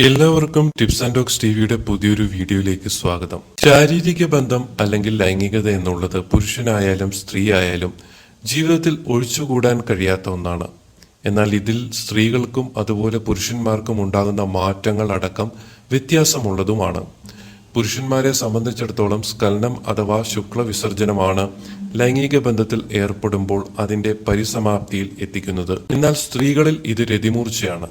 എല്ലാവർക്കും tips and talks ടിവിയുടെ പുതിയൊരു വീഡിയോയിലേക്ക് സ്വാഗതം. ശാരീരിക ബന്ധം അല്ലെങ്കിൽ ലൈംഗികത എന്നുള്ളത് പുരുഷനായാലും സ്ത്രീ ആയാലും ജീവിതത്തിൽ ഒഴിച്ചുകൂടാൻ കഴിയാത്ത ഒന്നാണ്. എന്നാൽ ഇതിൽ സ്ത്രീകൾക്കും അതുപോലെ പുരുഷന്മാർക്കും ഉണ്ടാകുന്ന മാറ്റങ്ങൾ അടക്കം വ്യത്യാസമുള്ളതുമാണ്. പുരുഷന്മാരെ സംബന്ധിച്ചിടത്തോളം സ്ഖലനം അഥവാ ശുക്ലവിസർജനമാണ് ലൈംഗിക ബന്ധത്തിൽ ഏർപ്പെടുമ്പോൾ അതിന്റെ പരിസമാപ്തിയിൽ എത്തിക്കുന്നത്. എന്നാൽ സ്ത്രീകളിൽ ഇത് രതിമൂർച്ചയാണ്.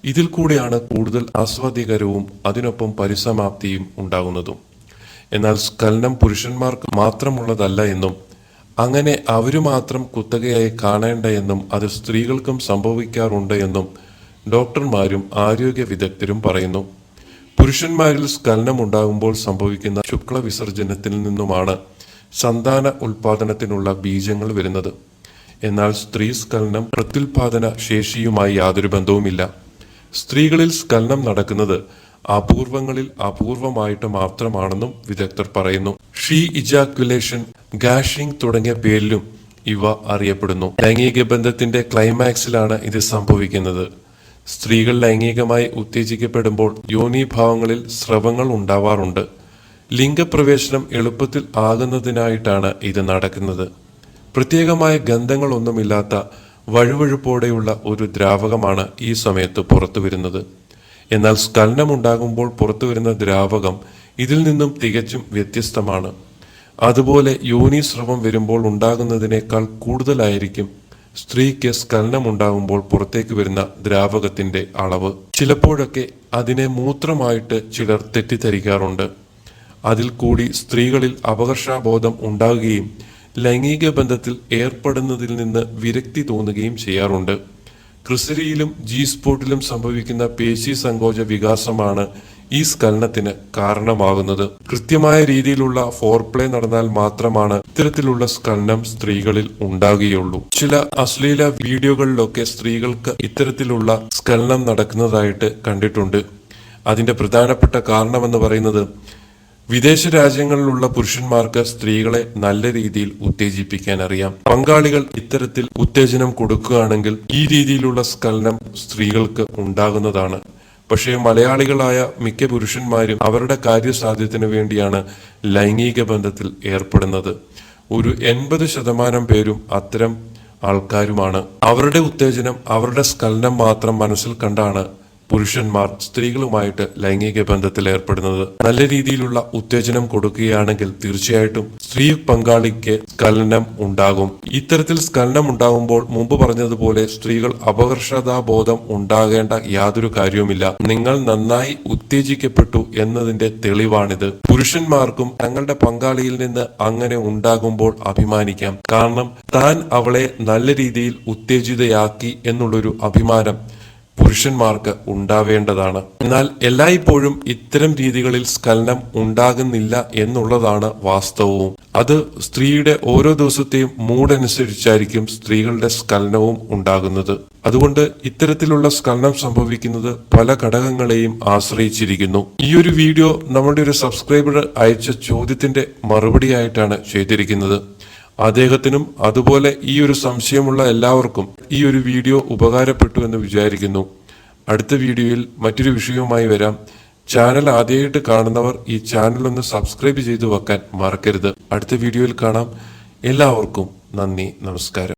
ഇതിൽ കൂടെയാണ് കൂടുതൽ ആസ്വാദ്യകരവും അതിനൊപ്പം പരിസമാപ്തിയും ഉണ്ടാകുന്നതും. എന്നാൽ സ്ഖലനം പുരുഷന്മാർക്ക് മാത്രമുള്ളതല്ല എന്നും അങ്ങനെ അവരു മാത്രം കുത്തകയായി കാണേണ്ട എന്നും അത് സ്ത്രീകൾക്കും സംഭവിക്കാറുണ്ട് എന്നും ഡോക്ടർമാരും ആരോഗ്യ വിദഗ്ധരും പറയുന്നു. പുരുഷന്മാരിൽ സ്ഖലനം ഉണ്ടാകുമ്പോൾ സംഭവിക്കുന്ന ശുക്ലവിസർജനത്തിൽ നിന്നുമാണ് സന്താന ഉൽപാദനത്തിനുള്ള ബീജങ്ങൾ വരുന്നത്. എന്നാൽ സ്ത്രീ സ്ഖലനം പ്രത്യുൽപാദന ശേഷിയുമായി യാതൊരു ബന്ധവുമില്ല. സ്ത്രീകളിൽ സ്ഖലനം നടക്കുന്നത് അപൂർവങ്ങളിൽ അപൂർവമായിട്ട് മാത്രമാണെന്നും വിദഗ്ധർ പറയുന്നു. ഷീ ഇജാക്യുലേഷൻ, ഗാഷിംഗ് തുടങ്ങിയ പേരിലും ഇവ അറിയപ്പെടുന്നു. ലൈംഗിക ബന്ധത്തിന്റെ ക്ലൈമാക്സിലാണ് ഇത് സംഭവിക്കുന്നത്. സ്ത്രീകൾ ലൈംഗികമായി ഉത്തേജിക്കപ്പെടുമ്പോൾ യോനീഭാവങ്ങളിൽ സ്രവങ്ങൾ ഉണ്ടാവാറുണ്ട്. ലിംഗപ്രവേശനം എളുപ്പത്തിൽ ആകുന്നതിനായിട്ടാണ് ഇത് നടക്കുന്നത്. പ്രത്യേകമായ ഗന്ധങ്ങളൊന്നുമില്ലാത്ത വഴുവഴുപ്പോടെയുള്ള ഒരു ദ്രാവകമാണ് ഈ സമയത്ത് പുറത്തു വരുന്നത്. എന്നാൽ സ്ഖലനം ഉണ്ടാകുമ്പോൾ പുറത്തുവരുന്ന ദ്രാവകം ഇതിൽ നിന്നും തികച്ചും വ്യത്യസ്തമാണ്. അതുപോലെ യോനീസ്രവം വരുമ്പോൾ ഉണ്ടാകുന്നതിനേക്കാൾ കൂടുതലായിരിക്കും സ്ത്രീക്ക് സ്ഖലനം ഉണ്ടാകുമ്പോൾ പുറത്തേക്ക് വരുന്ന ദ്രാവകത്തിന്റെ അളവ്. ചിലപ്പോഴൊക്കെ അതിനെ മൂത്രമായിട്ട് ചിലർ തെറ്റിദ്ധരിക്കാറുണ്ട്. അതിൽ കൂടി സ്ത്രീകളിൽ അപകർഷാബോധം ഉണ്ടാകുകയും ലൈംഗിക ബന്ധത്തിൽ ഏർപ്പെടുന്നതിൽ നിന്ന് വിരക്തി തോന്നുകയും ചെയ്യാറുണ്ട്. ക്രിസരിയിലും ജി സ്പോട്ടിലും സംഭവിക്കുന്ന പേശി സങ്കോച വികാസമാണ് ഈ സ്ഖലനത്തിന് കാരണമാകുന്നത്. കൃത്യമായ രീതിയിലുള്ള ഫോർപ്ലേ നടന്നാൽ മാത്രമാണ് ഇത്തരത്തിലുള്ള സ്ഖലനം സ്ത്രീകളിൽ ഉണ്ടാകുകയുള്ളൂ. ചില അശ്ലീല വീഡിയോകളിലൊക്കെ സ്ത്രീകൾക്ക് ഇത്തരത്തിലുള്ള സ്ഖലനം നടക്കുന്നതായിട്ട് കണ്ടിട്ടുണ്ട്. അതിന്റെ പ്രധാനപ്പെട്ട കാരണമെന്ന് പറയുന്നത് വിദേശ രാജ്യങ്ങളിലുള്ള പുരുഷന്മാർക്ക് സ്ത്രീകളെ നല്ല രീതിയിൽ ഉത്തേജിപ്പിക്കാൻ അറിയാം. പങ്കാളികൾ ഇത്തരത്തിൽ ഉത്തേജനം കൊടുക്കുകയാണെങ്കിൽ ഈ രീതിയിലുള്ള സ്ഖലനം സ്ത്രീകൾക്ക് ഉണ്ടാകുന്നതാണ്. പക്ഷേ മലയാളികളായ മിക്ക പുരുഷന്മാരും അവരുടെ കാര്യസാധ്യത്തിന് വേണ്ടിയാണ് ലൈംഗിക ബന്ധത്തിൽ ഏർപ്പെടുന്നത്. ഒരു 80% പേരും അത്തരം ആൾക്കാരുമാണ്. അവരുടെ ഉത്തേജനം, അവരുടെ സ്ഖലനം മാത്രം മനസ്സിൽ കണ്ടാണ് പുരുഷന്മാർ സ്ത്രീകളുമായിട്ട് ലൈംഗിക ബന്ധത്തിൽ ഏർപ്പെടുന്നത്. നല്ല രീതിയിലുള്ള ഉത്തേജനം കൊടുക്കുകയാണെങ്കിൽ തീർച്ചയായിട്ടും സ്ത്രീ പങ്കാളിക്ക് സ്ഖലനം ഉണ്ടാകും. ഇത്തരത്തിൽ സ്ഖലനം ഉണ്ടാകുമ്പോൾ മുമ്പ് പറഞ്ഞതുപോലെ സ്ത്രീകൾ അപകർഷതാബോധം ഉണ്ടാകേണ്ട യാതൊരു കാര്യവുമില്ല. നിങ്ങൾ നന്നായി ഉത്തേജിക്കപ്പെട്ടു എന്നതിന്റെ തെളിവാണിത്. പുരുഷന്മാർക്കും തങ്ങളുടെ പങ്കാളിയിൽ നിന്ന് അങ്ങനെ ഉണ്ടാകുമ്പോൾ അഭിമാനിക്കാം. കാരണം താൻ അവളെ നല്ല രീതിയിൽ ഉത്തേജിതയാക്കി എന്നുള്ളൊരു അഭിമാനം പുരുഷന്മാർക്ക് ഉണ്ടാവേണ്ടതാണ്. എന്നാൽ എല്ലായ്പ്പോഴും ഇത്തരം രീതികളിൽ സ്ഖലനം ഉണ്ടാകുന്നില്ല എന്നുള്ളതാണ് വാസ്തവവും. അത് സ്ത്രീയുടെ ഓരോ ദിവസത്തെയും മൂഡനുസരിച്ചായിരിക്കും സ്ത്രീകളുടെ സ്ഖലനവും ഉണ്ടാകുന്നത്. അതുകൊണ്ട് ഇത്തരത്തിലുള്ള സ്ഖലനം സംഭവിക്കുന്നത് പല ഘടകങ്ങളെയും ആശ്രയിച്ചിരിക്കുന്നു. ഈ ഒരു വീഡിയോ നമ്മുടെ ഒരു സബ്സ്ക്രൈബർ അയച്ച ചോദ്യത്തിന്റെ മറുപടിയായിട്ടാണ് ചെയ്തിരിക്കുന്നത്. അദ്ദേഹത്തിനും അതുപോലെ ഈ ഒരു സംശയമുള്ള എല്ലാവർക്കും ഈ ഒരു വീഡിയോ ഉപകാരപ്പെട്ടു എന്ന് വിചാരിക്കുന്നു. അടുത്ത വീഡിയോയിൽ മറ്റൊരു വിഷയവുമായി വരാം. ചാനൽ ആദ്യമായിട്ട് കാണുന്നവർ ഈ ചാനൽ ഒന്ന് സബ്സ്ക്രൈബ് ചെയ്തു വെക്കാൻ മറക്കരുത്. അടുത്ത വീഡിയോയിൽ കാണാം. എല്ലാവർക്കും നന്ദി, നമസ്കാരം.